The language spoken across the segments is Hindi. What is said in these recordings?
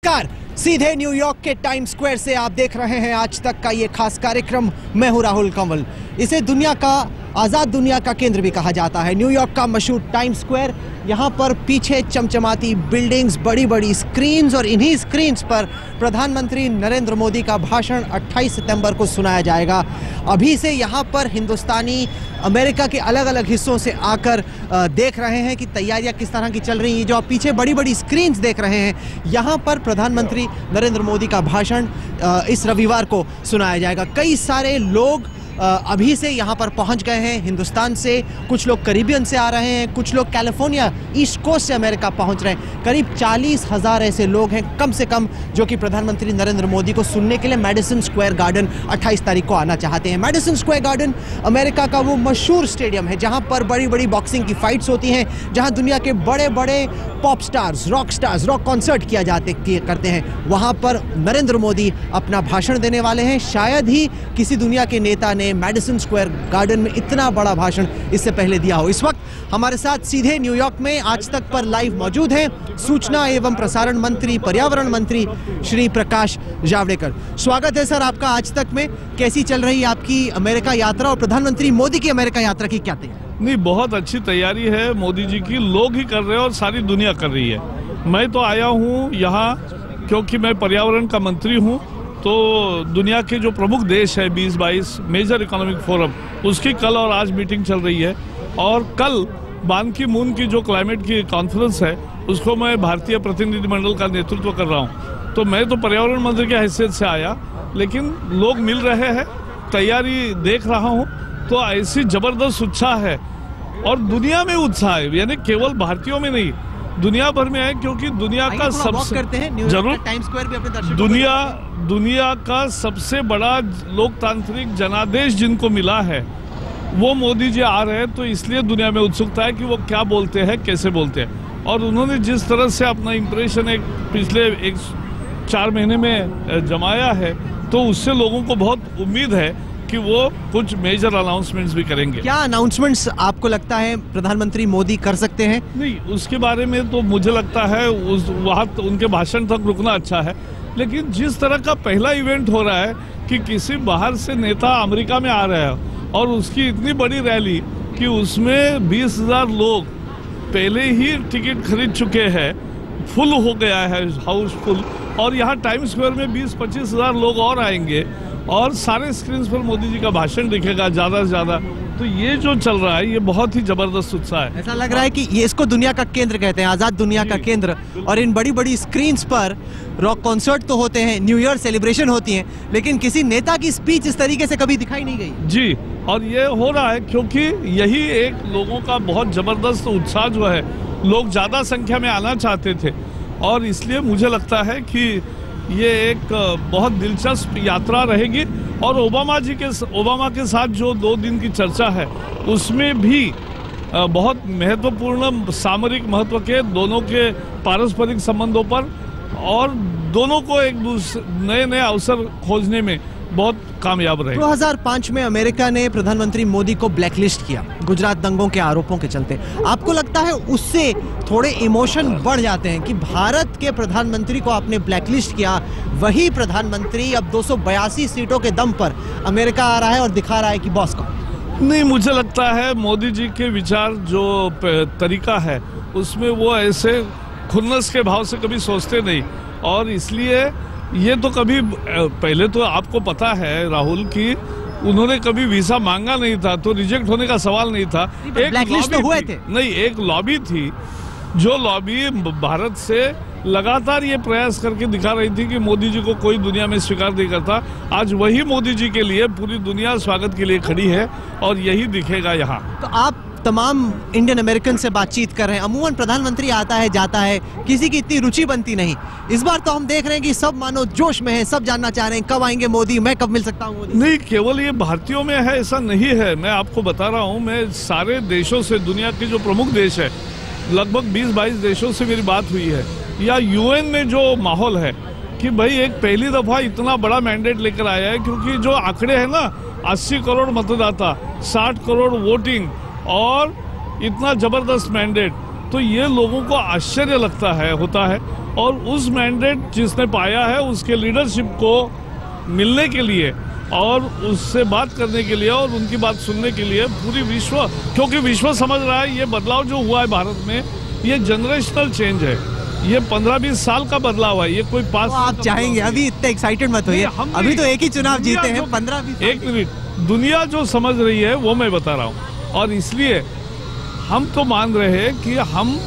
नमस्कार, सीधे न्यूयॉर्क के टाइम स्क्वायर से आप देख रहे हैं आज तक का ये खास कार्यक्रम। मैं हूं राहुल कंवल। इसे दुनिया का आज़ाद दुनिया का केंद्र भी कहा जाता है। न्यूयॉर्क का मशहूर टाइम स्क्वायर, यहाँ पर पीछे चमचमाती बिल्डिंग्स, बड़ी बड़ी स्क्रीन्स और इन्हीं स्क्रीन्स पर प्रधानमंत्री नरेंद्र मोदी का भाषण 28 सितंबर को सुनाया जाएगा। अभी से यहाँ पर हिंदुस्तानी अमेरिका के अलग अलग हिस्सों से आकर देख रहे हैं कि तैयारियां किस तरह की चल रही हैं। जो आप पीछे बड़ी बड़ी स्क्रीन्स देख रहे हैं, यहाँ पर प्रधानमंत्री नरेंद्र मोदी का भाषण इस रविवार को सुनाया जाएगा। कई सारे लोग अभी से यहाँ पर पहुँच गए हैं हिंदुस्तान से। कुछ लोग कैरिबियन से आ रहे हैं, कुछ लोग कैलिफोर्निया ईस्ट कोस्ट से अमेरिका पहुँच रहे हैं। करीब 40,000 ऐसे लोग हैं कम से कम जो कि प्रधानमंत्री नरेंद्र मोदी को सुनने के लिए मैडिसन स्क्वायर गार्डन 28 तारीख को आना चाहते हैं। मैडिसन स्क्वायर गार्डन अमेरिका का वो मशहूर स्टेडियम है जहाँ पर बड़ी बड़ी बॉक्सिंग की फाइट्स होती हैं, जहाँ दुनिया के बड़े बड़े पॉप स्टार्स, रॉक कॉन्सर्ट करते हैं। वहाँ पर नरेंद्र मोदी अपना भाषण देने वाले हैं। शायद ही किसी दुनिया के नेता ने मैडिसन स्क्वायर गार्डन में इतना बड़ा भाषण इससे पहले दिया हो। इस वक्त हमारे साथ सीधे न्यूयॉर्क में आज तक पर लाइव मौजूद हैं सूचना एवं प्रसारण मंत्री, पर्यावरण मंत्री श्री प्रकाश जावड़ेकर। स्वागत है सर आपका आज तक में। कैसी चल रही है आपकी अमेरिका यात्रा और प्रधानमंत्री मोदी की अमेरिका यात्रा की क्या तैयारी? नहीं, बहुत अच्छी तैयारी है मोदी जी की। लोग ही कर रहे हैं और सारी दुनिया कर रही है। मैं तो आया हूँ यहाँ क्योंकि मैं पर्यावरण का मंत्री हूँ। तो दुनिया के जो प्रमुख देश है 20-22 मेजर इकोनॉमिक फोरम, उसकी कल और आज मीटिंग चल रही है। और कल बान की मून की जो क्लाइमेट की कॉन्फ्रेंस है उसको मैं भारतीय प्रतिनिधिमंडल का नेतृत्व कर रहा हूँ। तो मैं तो पर्यावरण मंत्री की हैसियत से आया, लेकिन लोग मिल रहे हैं, तैयारी देख रहा हूँ। तो ऐसी जबरदस्त उत्साह है और दुनिया में उत्साह है, यानी केवल भारतीयों में नहीं, दुनिया भर में है। क्योंकि दुनिया का सबसे जरूर टाइम स्क्वायर भी अपने दर्शकों दुनिया का सबसे बड़ा लोकतांत्रिक जनादेश जिनको मिला है वो मोदी जी आ रहे हैं। तो इसलिए दुनिया में उत्सुकता है कि वो क्या बोलते हैं, कैसे बोलते हैं। और उन्होंने जिस तरह से अपना इंप्रेशन एक पिछले 4 महीने में जमाया है, तो उससे लोगों को बहुत उम्मीद है कि वो कुछ मेजर अनाउंसमेंट्स भी करेंगे। क्या अनाउंसमेंट्स आपको लगता है प्रधानमंत्री मोदी कर सकते हैं? नहीं, उसके बारे में तो मुझे लगता है वहाँ उनके भाषण तक रुकना अच्छा है। लेकिन जिस तरह का पहला इवेंट हो रहा है कि किसी बाहर से नेता अमेरिका में आ रहा है और उसकी इतनी बड़ी रैली कि उसमें 20,000 लोग पहले ही टिकट खरीद चुके हैं, फुल हो गया है, हाउसफुल। और यहाँ टाइम स्क्वायर में 20-25 हज़ार लोग और आएंगे और सारे स्क्रीन पर मोदी जी का भाषण दिखेगा ज़्यादा से ज़्यादा। तो ये जो चल रहा है ये बहुत ही जबरदस्त उत्साह है। ऐसा लग रहा है कि ये इसको दुनिया का केंद्र कहते हैं, आज़ाद दुनिया का केंद्र। और इन बड़ी बड़ी स्क्रीन्स पर रॉक कॉन्सर्ट तो होते हैं, न्यू ईयर सेलिब्रेशन होती है, लेकिन किसी नेता की स्पीच इस तरीके से कभी दिखाई नहीं गई। जी, और ये हो रहा है क्योंकि यही एक लोगों का बहुत जबरदस्त उत्साह जो है, लोग ज़्यादा संख्या में आना चाहते थे। और इसलिए मुझे लगता है कि ये एक बहुत दिलचस्प यात्रा रहेगी। और ओबामा के साथ जो 2 दिन की चर्चा है उसमें भी बहुत महत्वपूर्ण सामरिक महत्व के दोनों के पारस्परिक संबंधों पर और दोनों को एक दूसरे नए अवसर खोजने में बहुत कामयाब रहे। 2005 में अमेरिका ने प्रधानमंत्री मोदी को ब्लैकलिस्ट किया गुजरात दंगों के आरोपों के चलते। आपको लगता है उससे थोड़े इमोशन बढ़ जाते हैं कि भारत के प्रधानमंत्री को आपने ब्लैकलिस्ट किया, वही प्रधानमंत्री अब 282 सीटों के दम पर अमेरिका आ रहा है और दिखा रहा है कि बॉस का? नहीं, मुझे लगता है मोदी जी के विचार जो तरीका है उसमें वो ऐसे खुन्नस के भाव से कभी सोचते नहीं। और इसलिए ये तो कभी पहले तो आपको पता है राहुल कि उन्होंने कभी वीजा मांगा नहीं था, तो रिजेक्ट होने का सवाल नहीं था। एक ब्लैकलिस्ट तो हुए थे। नहीं, एक लॉबी थी, जो लॉबी भारत से लगातार ये प्रयास करके दिखा रही थी कि मोदी जी को कोई दुनिया में स्वीकार नहीं करता। आज वही मोदी जी के लिए पूरी दुनिया स्वागत के लिए खड़ी है और यही दिखेगा यहाँ। तो आप तमाम इंडियन अमेरिकन से बातचीत कर रहे हैं। अमूमन प्रधानमंत्री आता है जाता है, किसी की इतनी रुचि बनती नहीं। इस बार तो हम देख रहे हैं कि सब मानो जोश में है, सब जानना चाह रहे हैं कब आएंगे मोदी, मैं कब मिल सकता हूँ मोदी। नहीं, केवल ये भारतीयों में है ऐसा नहीं है। मैं आपको बता रहा हूँ, मैं सारे देशों से, दुनिया के जो प्रमुख देश है, लगभग 20-22 देशों से मेरी बात हुई है। या यूएन में जो माहौल है कि भाई एक पहली दफा इतना बड़ा मैंडेट लेकर आया है, क्योंकि जो आंकड़े हैं ना, 80 करोड़ मतदाता, 60 करोड़ वोटिंग और इतना जबरदस्त मैंडेट, तो ये लोगों को आश्चर्य लगता है, होता है। और उस मैंडेट जिसने पाया है उसके लीडरशिप को मिलने के लिए और उससे बात करने के लिए और उनकी बात सुनने के लिए पूरी विश्व, क्योंकि विश्व समझ रहा है ये बदलाव जो हुआ है भारत में, ये जनरेशनल चेंज है, ये 15-20 साल का बदलाव है, ये कोई 5 साल आप चाहेंगे अभी इतने एक्साइटेड मत होइए, अभी तो एक ही चुनाव जीते हैं, 15-20 एक मिनट, दुनिया जो समझ रही है वो मैं बता रहा हूँ। और इसलिए हम तो मान रहे हैं कि हम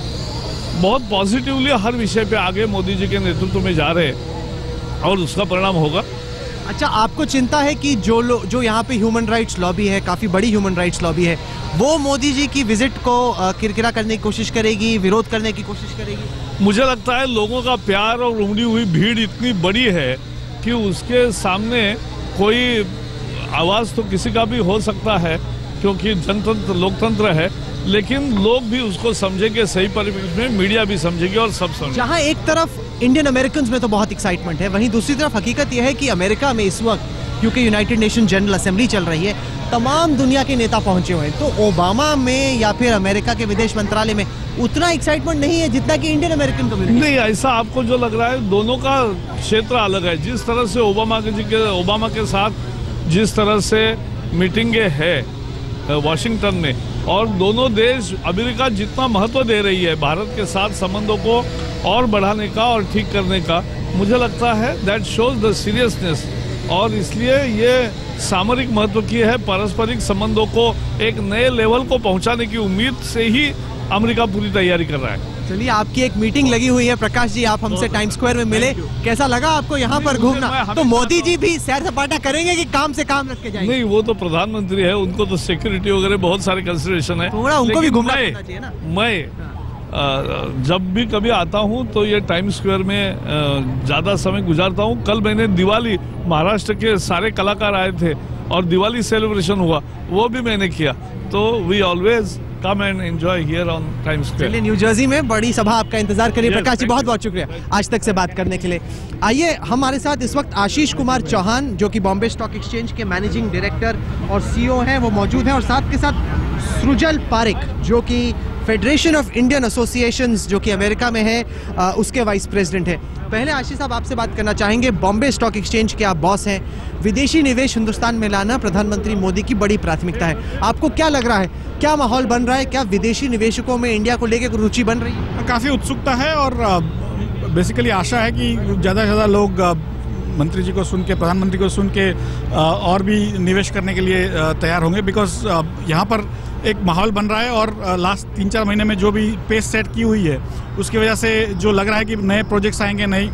बहुत पॉजिटिवली हर विषय पे आगे मोदी जी के नेतृत्व में जा रहे हैं और उसका परिणाम होगा। अच्छा, आपको चिंता है कि जो यहाँ पे ह्यूमन राइट्स लॉबी है, काफ़ी बड़ी ह्यूमन राइट्स लॉबी है, वो मोदी जी की विजिट को किरकिरा करने की कोशिश करेगी, विरोध करने की कोशिश करेगी? मुझे लगता है लोगों का प्यार और उमड़ी हुई भीड़ इतनी बड़ी है कि उसके सामने कोई आवाज़ तो किसी का भी हो सकता है, क्योंकि जनतंत्र लोकतंत्र है, लेकिन लोग भी उसको समझेंगे सही परिवेश में, मीडिया भी समझेगी और सब समझेंगे। जहां एक तरफ इंडियन अमेरिकन में तो बहुत एक्साइटमेंट है, वहीं दूसरी तरफ हकीकत यह है कि अमेरिका में इस वक्त, क्योंकि यूनाइटेड नेशन जनरल असेंबली चल रही है, तमाम दुनिया के नेता पहुंचे हुए हैं, तो ओबामा में या फिर अमेरिका के विदेश मंत्रालय में उतना एक्साइटमेंट नहीं है जितना कि इंडियन अमेरिकन कम्युनिटी। नहीं, ऐसा आपको जो लग रहा है, दोनों का क्षेत्र अलग है। जिस तरह से ओबामा के साथ जिस तरह से मीटिंगें है वॉशिंगटन में, और दोनों देश, अमेरिका जितना महत्व दे रही है भारत के साथ संबंधों को और बढ़ाने का और ठीक करने का, मुझे लगता है दैट शोज द सीरियसनेस, और इसलिए ये सामरिक महत्व की है। पारस्परिक संबंधों को एक नए लेवल को पहुंचाने की उम्मीद से ही अमेरिका पूरी तैयारी कर रहा है। चलिए, आपकी एक मीटिंग लगी हुई है प्रकाश जी, आप हमसे टाइम स्क्वायर में मिले, कैसा लगा आपको यहाँ पर घूमना? तो मोदी जी भी सैर सपाटा करेंगे कि काम से काम रख के जाएंगे? नहीं, वो तो प्रधानमंत्री है, उनको तो सिक्योरिटी वगैरह बहुत सारे कंसिडरेशन है, थोड़ा उनको भी घूमना चाहिए ना। मैं जब भी कभी आता हूँ तो ये टाइम स्क्वायर में ज़्यादा समय गुजारता हूँ। कल मैंने दिवाली, महाराष्ट्र के सारे कलाकार आए थे और दिवाली सेलिब्रेशन हुआ, वो भी मैंने किया। तो we always come and enjoy here on Time Square. New Jersey में बड़ी सभा आपका इंतजार करिए। प्रकाश जी, बहुत बहुत शुक्रिया आज तक से बात करने के लिए। आइए, हमारे साथ इस वक्त आशीष कुमार चौहान, जो कि बॉम्बे स्टॉक एक्सचेंज के मैनेजिंग डायरेक्टर और CEO हैं, वो मौजूद हैं, और साथ के साथ सृजल पारिक, जो कि फेडरेशन ऑफ इंडियन एसोसिएशंस, जो कि अमेरिका में है, उसके वाइस प्रेसिडेंट है। पहले आशीष साहब, आपसे बात करना चाहेंगे, बॉम्बे स्टॉक एक्सचेंज के आप बॉस हैं, विदेशी निवेश हिंदुस्तान में लाना प्रधानमंत्री मोदी की बड़ी प्राथमिकता है। आपको क्या लग रहा है, क्या माहौल बन रहा है? क्या विदेशी निवेशकों में इंडिया को लेकर रुचि बन रही है? काफ़ी उत्सुकता है और बेसिकली आशा है कि ज़्यादा से ज़्यादा लोग मंत्री जी को सुन के, प्रधानमंत्री को सुन के और भी निवेश करने के लिए तैयार होंगे, बिकॉज यहाँ पर एक माहौल बन रहा है और लास्ट 3-4 महीने में जो भी पेस सेट की हुई है उसकी वजह से जो लग रहा है कि नए प्रोजेक्ट्स आएंगे, नई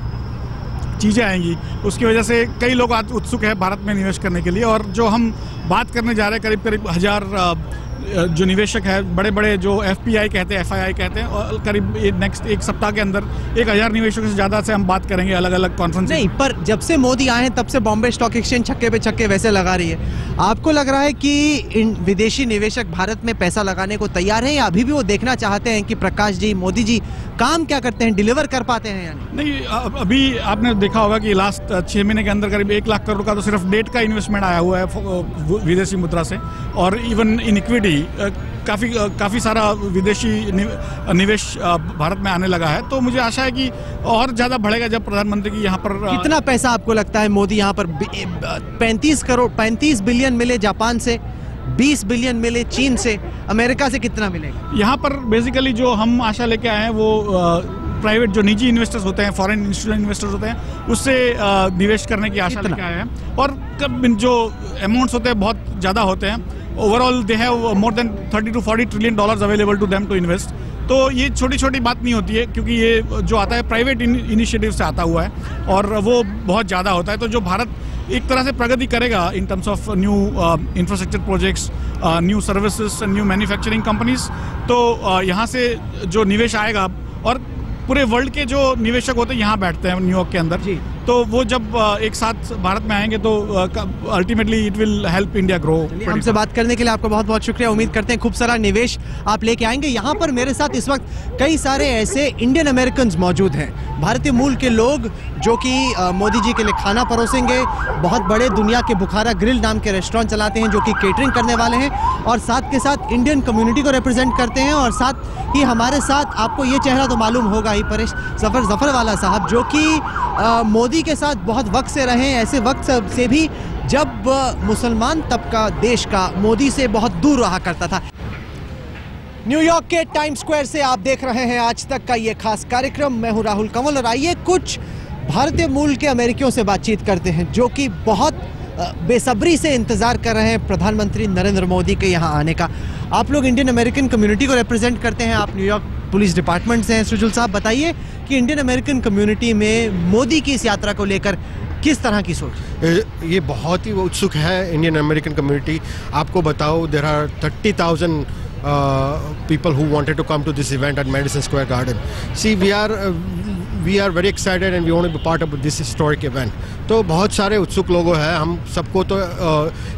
चीज़ें आएंगी, उसकी वजह से कई लोग आज उत्सुक है भारत में निवेश करने के लिए। और जो हम बात करने जा रहे हैं, करीब करीब 1000 जो निवेशक है, बड़े बड़े जो FPI कहते हैं, FII कहते हैं, और करीब नेक्स्ट एक सप्ताह के अंदर 1000 निवेशकों से ज़्यादा से हम बात करेंगे अलग अलग कॉन्फ्रेंस। नहीं, पर जब से मोदी आए हैं तब से बॉम्बे स्टॉक एक्सचेंज छक्के पे छक्के वैसे लगा रही है। आपको लग रहा है कि विदेशी निवेशक भारत में पैसा लगाने को तैयार है, या अभी भी वो देखना चाहते हैं कि प्रकाश जी, मोदी जी काम क्या करते हैं, डिलीवर कर पाते हैं या नहीं? अभी आपने देखा होगा कि लास्ट 6 महीने के अंदर करीब 1 लाख करोड़ का तो सिर्फ डेट का इन्वेस्टमेंट आया हुआ है विदेशी मुद्रा से, और इवन इन इक्विटी काफ़ी सारा विदेशी निवेश भारत में आने लगा है। तो मुझे आशा है कि और ज़्यादा बढ़ेगा जब प्रधानमंत्री की यहाँ पर। कितना पैसा आपको लगता है मोदी यहाँ पर? 35 बिलियन मिले जापान से, 20 बिलियन मिले चीन से, अमेरिका से कितना मिलेगा? यहाँ पर बेसिकली जो हम आशा लेके आए हैं वो प्राइवेट जो निजी इन्वेस्टर्स होते हैं, फॉरेन इंस्टीट्यूशनल इन्वेस्टर्स होते हैं, उससे निवेश करने की आशा लेके आए हैं। और जो अमाउंट्स होते हैं बहुत ज़्यादा होते हैं। Overall they have more than 30 to 40 trillion dollars available to them to invest. तो ये छोटी छोटी बात नहीं होती है, क्योंकि ये जो आता है प्राइवेट इनिशिएटिव से आता हुआ है और वो बहुत ज़्यादा होता है। तो जो भारत एक तरह से प्रगति करेगा in terms of new infrastructure projects, new services, new manufacturing companies, तो यहाँ से जो निवेश आएगा, और पूरे वर्ल्ड के जो निवेशक होते हैं यहाँ बैठते हैं न्यूयॉर्क के अंदर, तो वो जब एक साथ भारत में आएंगे तो ultimately it will help India grow. हमसे बात करने के लिए आपका बहुत बहुत शुक्रिया। उम्मीद करते हैं खूब सारा निवेश आप लेके आएंगे। यहाँ पर मेरे साथ इस वक्त कई सारे ऐसे इंडियन अमेरिकन मौजूद हैं, भारतीय मूल के लोग, जो कि मोदी जी के लिए खाना परोसेंगे। बहुत बड़े दुनिया के बुखारा ग्रिल नाम के रेस्टोरेंट चलाते हैं, जो कि केटरिंग करने वाले हैं, और साथ के साथ इंडियन कम्युनिटी को रिप्रेजेंट करते हैं। और साथ ही हमारे साथ आपको ये चेहरा तो मालूम होगा ही, परेश जफरवाला साहब, जो कि मोदी के साथ बहुत वक्त से रहे हैं, ऐसे वक्त से भी जब मुसलमान तबका देश का मोदी से बहुत दूर रहा करता था। न्यूयॉर्क के टाइम स्क्वायर से आप देख रहे हैं आज तक का ये खास कार्यक्रम। मैं हूं राहुल कंवल और आइए कुछ भारतीय मूल के अमेरिकियों से बातचीत करते हैं, जो कि बहुत बेसब्री से इंतजार कर रहे हैं प्रधानमंत्री नरेंद्र मोदी के यहाँ आने का। आप लोग इंडियन अमेरिकन कम्युनिटी को रिप्रेजेंट करते हैं, आप न्यूयॉर्क पुलिस डिपार्टमेंट से हैं। सृजुल साहब, बताइए कि इंडियन अमेरिकन कम्युनिटी में मोदी की इस यात्रा को लेकर किस तरह की सोच? ये बहुत ही उत्सुक है इंडियन अमेरिकन कम्युनिटी। आपको बताओ, there are 30,000 people who wanted to come to this event at Madison Square Garden. See, we are very excited and we want to be part of this historic event. तो बहुत सारे उत्सुक लोग हैं, हम सबको तो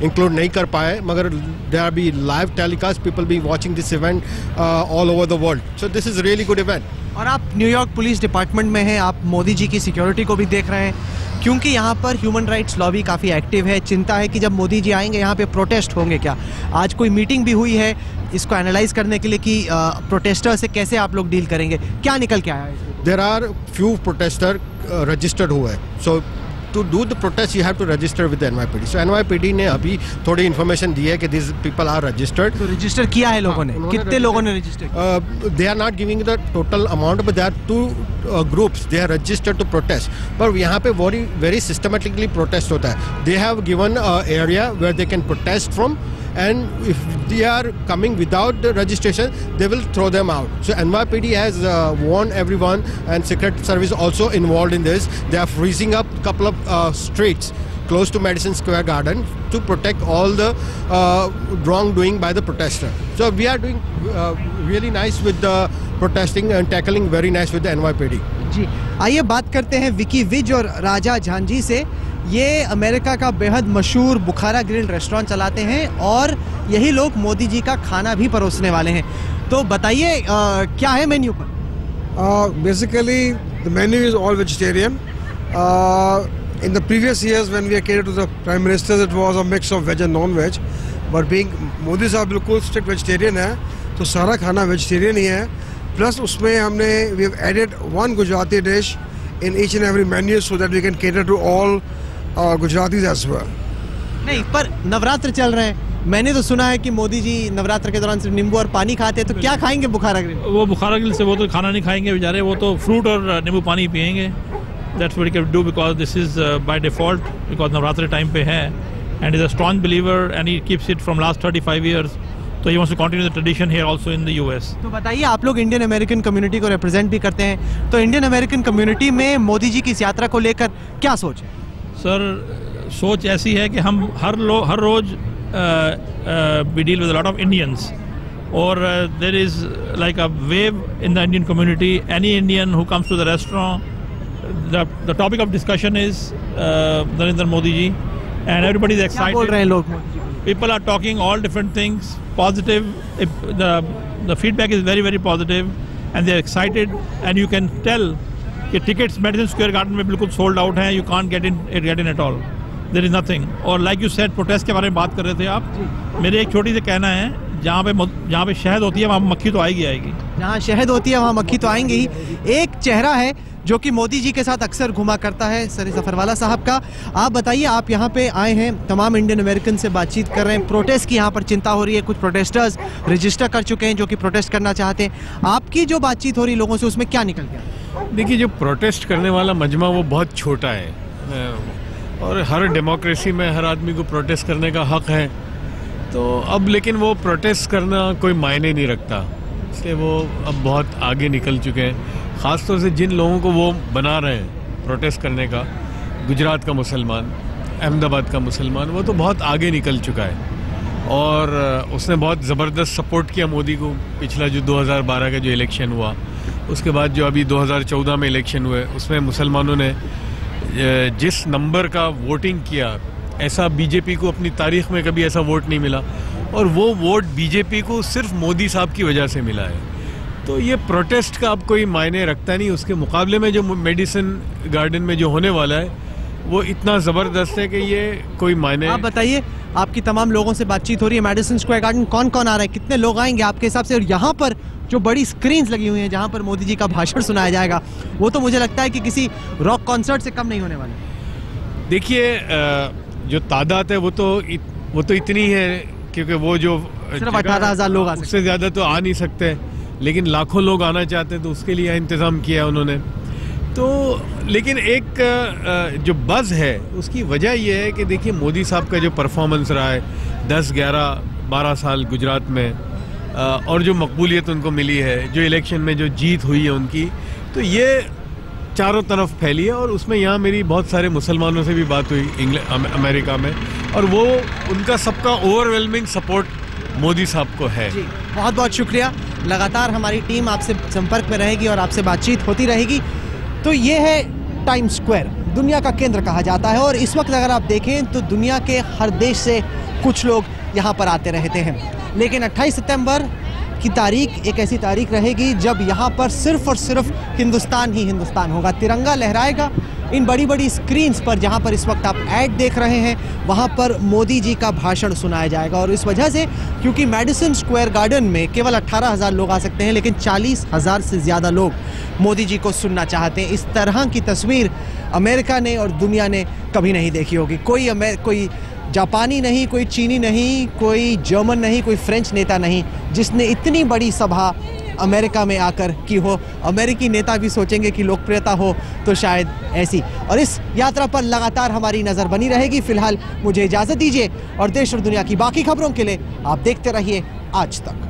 इंक्लूड नहीं कर पाए, मगर there will be live telecast, people be watching this event all over the world. So this is a really good event. और आप न्यूयॉर्क पुलिस डिपार्टमेंट में हैं, आप मोदी जी की सिक्योरिटी को भी देख रहे हैं, क्योंकि यहाँ पर ह्यूमन राइट्स लॉबी काफ़ी एक्टिव है। चिंता है कि जब मोदी जी आएंगे यहाँ पे प्रोटेस्ट होंगे क्या? आज कोई मीटिंग भी हुई है इसको एनालाइज करने के लिए कि प्रोटेस्टर से कैसे आप लोग डील करेंगे, क्या निकल के आया है? There are few protesters registered हुए, so to do the protest you have to register with the NYPD. So NYPD ने अभी थोड़ी इन्फॉर्मेशन दी है कि these people are registered. तो रजिस्टर किया है लोगों ने? कितने लोगों ने register? They are not giving the total amount, but there are two groups. They are registered to protest. पर यहाँ पे very systematically protest होता है. They have given area where they can protest from. And if they are coming without the registration, they will throw them out. So NYPD has warned everyone, and Secret Service also involved in this. They are freezing up a couple of streets close to Madison Square Garden to protect all the wrongdoing by the protester. So we are doing really nice with the protesting and tackling very nice with the NYPD. जी, आइए बात करते हैं विकी विज और राजा झांझी से। ये अमेरिका का बेहद मशहूर बुखारा ग्रिल रेस्टोरेंट चलाते हैं और यही लोग मोदी जी का खाना भी परोसने वाले हैं। तो बताइए क्या है मेन्यू पर? Basically, the menu is all vegetarian. In the previous years, when we catered to the Prime Minister, it was a mix of veg and non-veg. But being Modi साहब बिल्कुल strict vegetarian है, तो सारा खाना vegetarian ही है. Plus उसमें हमने we have added one Gujarati dish in each and every menu so that we can cater to all Gujaratis as well. नहीं, पर नवरात्र चल रहे हैं, मैंने तो सुना है कि मोदी जी नवरात्र के दौरान सिर्फ नींबू और पानी खाते हैं, तो क्या खाएंगे बुखारा ग्रिल? वो बुखारा ग्रिल से वो तो खाना नहीं खाएंगे बेचारे, वो तो फ्रूट और नींबू पानी पिएंगे। That's what we can do because this is by default because Navratra time पे है and is a strong believer and he keeps it from last 35 years. So he wants to continue the tradition here also in the US. तो बताइए, आप लोग इंडियन अमेरिकन कम्युनिटी को रिप्रेजेंट भी करते हैं, तो इंडियन अमेरिकन कम्युनिटी में मोदी जी की इस यात्रा को लेकर क्या सोच है? सर, सोच ऐसी है कि हम हर रोज we deal with a lot of Indians or there is like a wave in the Indian community. Any Indian who comes to the restaurant, the topic of discussion is Narendra Modi ji and everybody is excited. क्या बोल रहे हैं लोग Modi ji? People are talking all different things, positive. The feedback is very, very positive and they are excited and you can tell कि tickets Madison Square Garden में बिल्कुल sold out हैं, you can't get in at all. There is nothing. और like you said, protest के बारे में बात कर रहे थे आप, मेरे एक छोटी सी कहना है, जहाँ पे शहद होती है वहाँ मक्खी तो आएगी। जहाँ शहद होती है वहाँ मक्खी तो आएंगी ही। एक चेहरा है जो कि मोदी जी के साथ अक्सर घुमा करता है, सर जफरवाला साहब का। आप बताइए, आप यहाँ पे आए हैं, तमाम इंडियन अमेरिकन से बातचीत कर रहे हैं, प्रोटेस्ट की यहाँ पर चिंता हो रही है, कुछ प्रोटेस्टर्स रजिस्टर कर चुके हैं जो कि प्रोटेस्ट करना चाहते हैं। आपकी जो बातचीत हो रही लोगों से, उसमें क्या निकल गया? देखिए, जो प्रोटेस्ट करने वाला मजमा वो बहुत छोटा है और हर डेमोक्रेसी में हर आदमी को प्रोटेस्ट करने का हक है। तो अब लेकिन वो प्रोटेस्ट करना कोई मायने नहीं रखता, इसलिए वो अब बहुत आगे निकल चुके हैं। ख़ासतौर से जिन लोगों को वो बना रहे हैं प्रोटेस्ट करने का, गुजरात का मुसलमान, अहमदाबाद का मुसलमान, वो तो बहुत आगे निकल चुका है और उसने बहुत ज़बरदस्त सपोर्ट किया मोदी को। पिछला जो 2012 का जो इलेक्शन हुआ, उसके बाद जो अभी 2014 में इलेक्शन हुए, उसमें मुसलमानों ने जिस नंबर का वोटिंग किया, ऐसा बीजेपी को अपनी तारीख में कभी ऐसा वोट नहीं मिला, और वो वोट बीजेपी को सिर्फ मोदी साहब की वजह से मिला है। तो ये प्रोटेस्ट का अब कोई मायने रखता नहीं। उसके मुकाबले में जो मेडिसन गार्डन में जो होने वाला है वो इतना ज़बरदस्त है कि ये कोई मायने। आप बताइए, आपकी तमाम लोगों से बातचीत हो रही है मेडिसन स्क्वायर गार्डन, कौन कौन आ रहा है, कितने लोग आएंगे आपके हिसाब से? और यहाँ पर जो बड़ी स्क्रीन्स लगी हुई हैं जहाँ पर मोदी जी का भाषण सुनाया जाएगा, वो तो मुझे लगता है कि किसी रॉक कॉन्सर्ट से कम नहीं होने वाले। देखिए, जो तादाद है वो तो इतनी है, क्योंकि वो जो सिर्फ 18,000 लोग आ सकते हैं, उससे ज़्यादा तो आ नहीं सकते, लेकिन लाखों लोग आना चाहते हैं, तो उसके लिए इंतज़ाम किया उन्होंने। तो लेकिन एक जो बज़ है उसकी वजह यह है कि देखिए मोदी साहब का जो परफॉर्मेंस रहा है 10, 11, 12 साल गुजरात में, और जो मकबूलियत उनको मिली है, जो इलेक्शन में जो जीत हुई है उनकी, तो ये चारों तरफ फैली है। और उसमें यहाँ मेरी बहुत सारे मुसलमानों से भी बात हुई अमेरिका में, और वो उनका सबका ओवरवेलमिंग सपोर्ट मोदी साहब को है। जी, बहुत बहुत शुक्रिया। लगातार हमारी टीम आपसे संपर्क में रहेगी और आपसे बातचीत होती रहेगी। तो ये है टाइम्स स्क्वायर, दुनिया का केंद्र कहा जाता है, और इस वक्त अगर आप देखें तो दुनिया के हर देश से कुछ लोग यहाँ पर आते रहते हैं। लेकिन 28 सितंबर की तारीख एक ऐसी तारीख रहेगी जब यहाँ पर सिर्फ और सिर्फ हिंदुस्तान ही हिंदुस्तान होगा, तिरंगा लहराएगा। इन बड़ी बड़ी स्क्रीन्स पर जहाँ पर इस वक्त आप ऐड देख रहे हैं, वहाँ पर मोदी जी का भाषण सुनाया जाएगा। और इस वजह से, क्योंकि मेडिसन स्क्वायर गार्डन में केवल 18,000 लोग आ सकते हैं, लेकिन 40,000 से ज़्यादा लोग मोदी जी को सुनना चाहते हैं। इस तरह की तस्वीर अमेरिका ने और दुनिया ने कभी नहीं देखी होगी। कोई जापानी नहीं, कोई चीनी नहीं, कोई जर्मन नहीं, कोई फ्रेंच नेता नहीं जिसने इतनी बड़ी सभा अमेरिका में आकर की हो। अमेरिकी नेता भी सोचेंगे कि लोकप्रियता हो तो शायद ऐसी। और इस यात्रा पर लगातार हमारी नज़र बनी रहेगी। फिलहाल मुझे इजाज़त दीजिए, और देश और दुनिया की बाकी खबरों के लिए आप देखते रहिए आज तक।